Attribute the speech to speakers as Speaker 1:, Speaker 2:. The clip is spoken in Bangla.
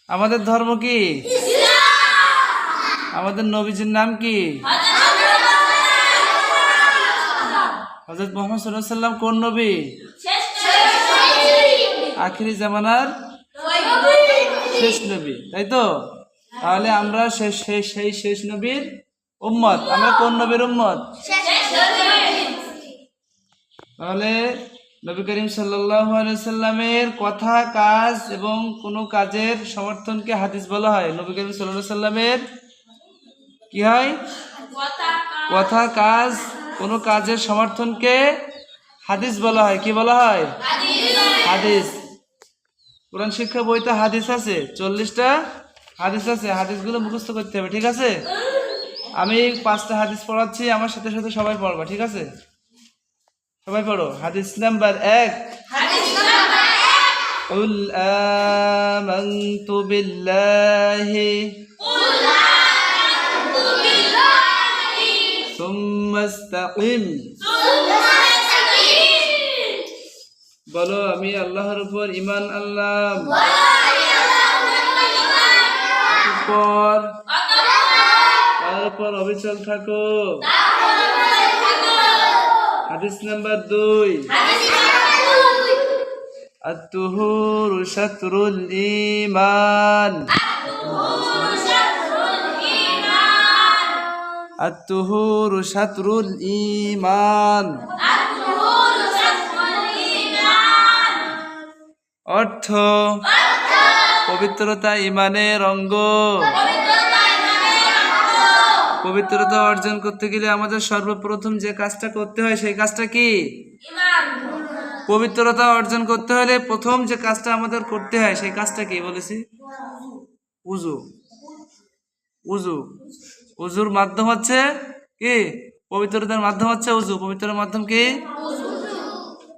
Speaker 1: আমাদের ধর্ম কি? আমাদের নবীজির নাম কি? হযরত মুহাম্মদ সাল্লাল্লাহু আলাইহি ওয়াসাল্লাম কোন নবী? আখিরি জামানার শেষ নবী, তাই তো? তাহলে আমরা সেই শেষ নবীর উম্মত। আমরা কোন নবীর উম্মত? তাহলে নবী করিম সাল্লাল্লাহু আলাইহি ওয়াসাল্লামের কথা, কাজ এবং কোনো কাজের সমর্থনকে হাদিস বলা হয়। নবী করিম সাল্লাল্লাহু আলাইহি ওয়াসাল্লামের কি হয়? কথা, কাজ, কোনো কাজের সমর্থনকে হাদিস বলা হয়। কি বলা হয়? হাদিস। কোরআন শিক্ষা বইতে হাদিস আছে 40টা হাদিস আছে। হাদিসগুলো মুখস্থ করতে হবে, ঠিক আছে? আমি 5টা হাদিস পড়াচ্ছি, আমার সাথে সাথে সবাই পড়বা, ঠিক আছে? সবাই পড়ো। হাদিস নাম্বার 1, কুল আমানতু বিল্লাহি সুম্মা ইসতাকিম। বলো, আমি আল্লাহর উপর ঈমান আনলাম। তারপর অবিচল থাকো। হাদিস নাম্বার 2, আত-তুহুরু শাতরুল ঈমান। আত-তুহুরু শাতরুল ঈমান। অর্থ পবিত্রতা ঈমানের অঙ্গ। পবিত্রতা অর্জন করতে গেলে আমাদের সর্বপ্রথম যে কাজটা করতে হয় সেই কাজটা কি? পবিত্রতা অর্জন করতে হলে প্রথম যে কাজটা আমাদের করতে হয় সেই কাজটা কি বলেছি? উযু। উযু। উযুর মাধ্যম হচ্ছে কি? পবিত্রতার মাধ্যম হচ্ছে উযু। পবিত্রতার মাধ্যম কি?